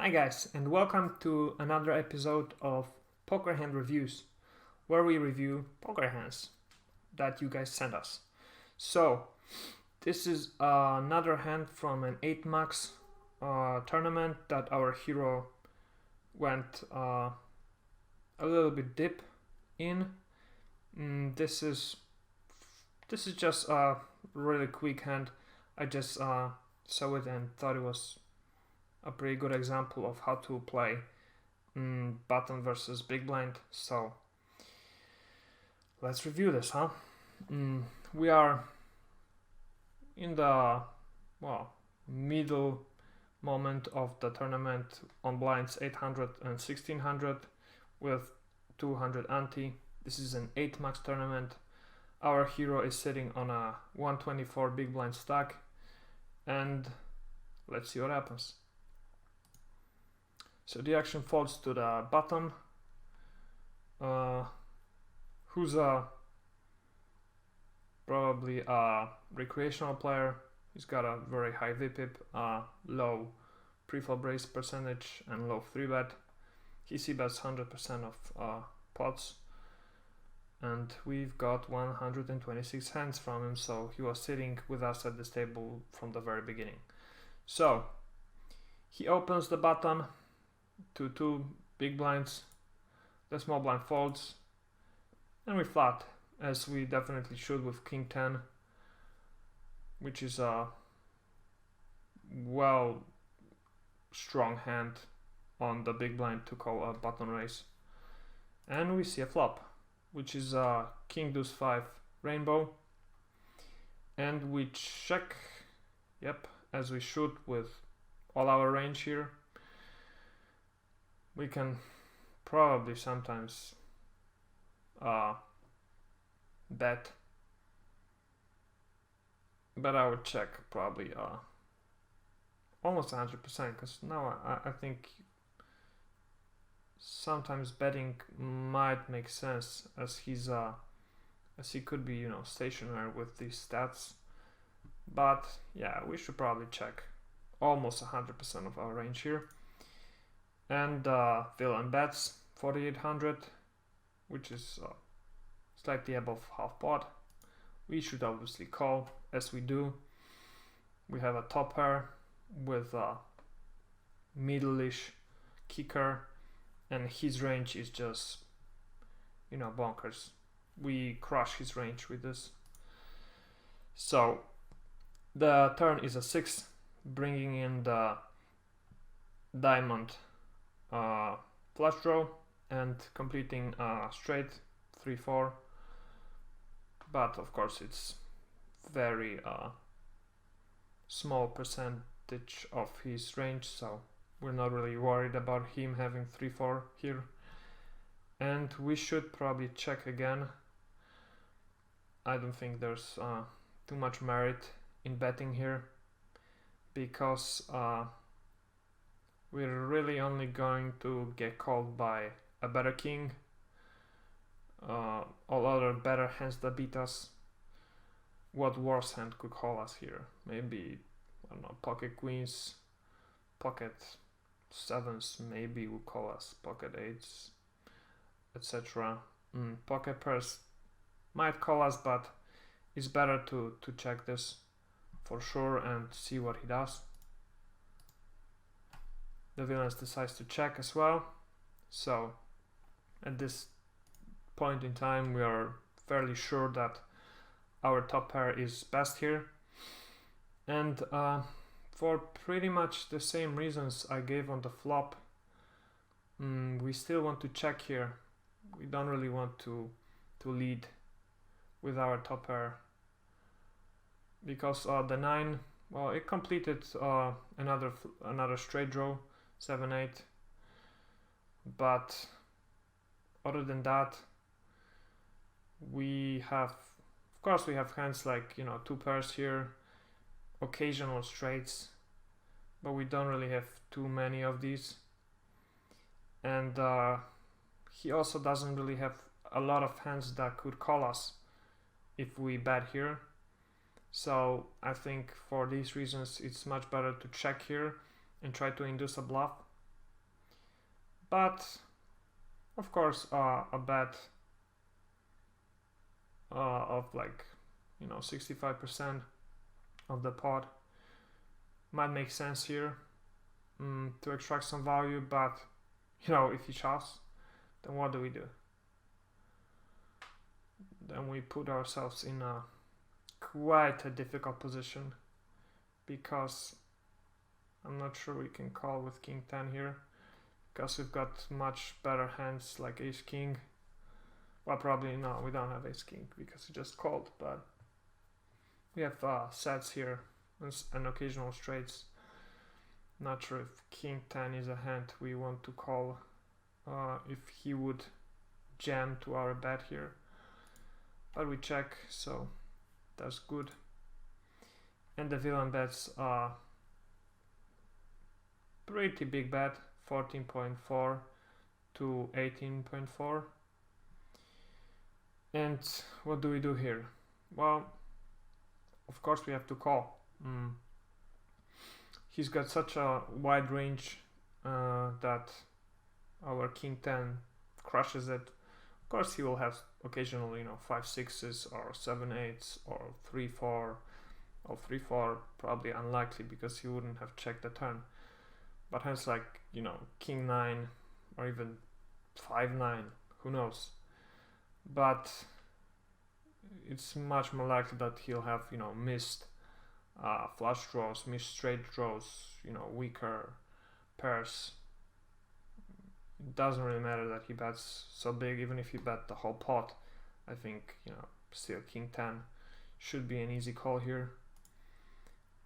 Hi guys, and welcome to another episode of Poker Hand Reviews, where we review poker hands that you guys send us. So, this is another hand from an 8 max tournament that our hero went a little bit deep in. This is just a really quick hand. I just saw it and thought it was a pretty good example of how to play button versus big blind. So let's review this, huh? We are in the middle moment of the tournament on blinds 800 and 1600 with 200 ante. This is an 8 max tournament. Our hero is sitting on a 124 big blind stack, and let's see what happens. So the action falls to the button, who's probably a recreational player. He's got a very high VPIP, low pre-flop raise percentage, and low 3-bet. He c-bets 100% of pots, and we've got 126 hands from him, so he was sitting with us at this table from the very beginning. So he opens the button to 2 big blinds, the small blind folds, and we flat, as we definitely should with King 10, which is a strong hand on the big blind to call a button raise. And we see a flop, which is a King Deuce 5 rainbow, and we check, as we should with all our range here. We can probably sometimes bet, but I would check probably almost 100%, because now I think sometimes betting might make sense, as he could be stationary with these stats. But yeah, we should probably check almost 100% of our range here. And villain bets 4800, which is slightly above half pot. We should obviously call, as we do. We have a top pair with a middle-ish kicker, and his range is just bonkers. We crush his range with this. So the turn is a 6, bringing in the diamond flush draw and completing a straight 3-4, but of course it's very small percentage of his range, so we're not really worried about him having 3-4 here. And we should probably check again. I don't think there's too much merit in betting here, because we're really only going to get called by a better king. All other better hands that beat us. What worse hand could call us here? Maybe, I don't know, pocket queens, pocket sevens maybe will call us, pocket eights, etc. Pocket pairs might call us, but it's better to check this for sure and see what he does. The villains decides to check as well. So at this point in time, we are fairly sure that our top pair is best here. And for pretty much the same reasons I gave on the flop, we still want to check here. We don't really want to lead with our top pair, because the 9, well, it completed another straight draw, 7-8, but other than that, we have, of course, we have hands like 2 pairs here, occasional straights, but we don't really have too many of these. And he also doesn't really have a lot of hands that could call us if we bet here. So I think for these reasons it's much better to check here and try to induce a bluff. but of course a bet of like 65% of the pot might make sense here to extract some value. But if he shoves, then what do? Then we put ourselves in a quite a difficult position, because I'm not sure we can call with king 10 here, because we've got much better hands like ace king. Well, probably no, we don't have ace king because he just called, but we have sets here and occasional straights. Not sure if king 10 is a hand we want to call, if he would jam to our bet here, but we check, so that's good. And the villain bets pretty big bet, 14.4 to 18.4. And what do we do here? Well, of course we have to call. He's got such a wide range that our king 10 crushes it. Of course he will have occasional 5-6s or 7-8s or 3-4 or 3-4, probably unlikely because he wouldn't have checked the turn. But hands like king 9 or even 5-9, who knows? But it's much more likely that he'll have missed flush draws, missed straight draws, weaker pairs. It doesn't really matter that he bets so big. Even if he bet the whole pot, I think still king 10 should be an easy call here.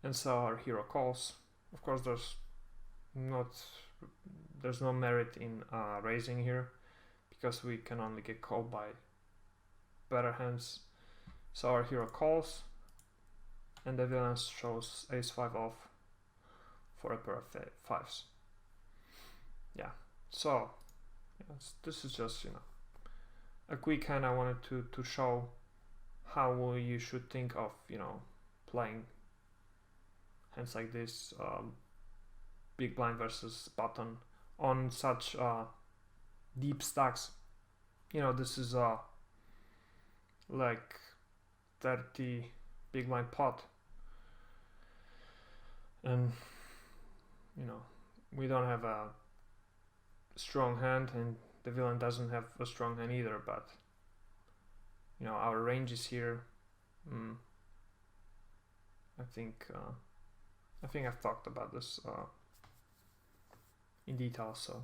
And so our hero calls. Of course there's no merit in raising here, because we can only get called by better hands. So our hero calls, and the villain shows ace-5 off for a pair of fives. Yeah, so this is just a quick hand. I wanted to show how you should think of playing hands like this, big blind versus button on such deep stacks. This is like 30 big blind pot, and we don't have a strong hand, and the villain doesn't have a strong hand either, but our range is here. I think I've talked about this in detail, so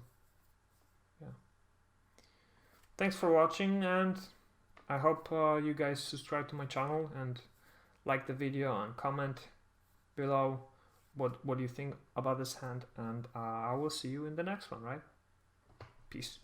yeah. Thanks for watching, and I hope you guys subscribe to my channel and like the video and comment below what you think about this hand, and I will see you in the next one, right? Peace.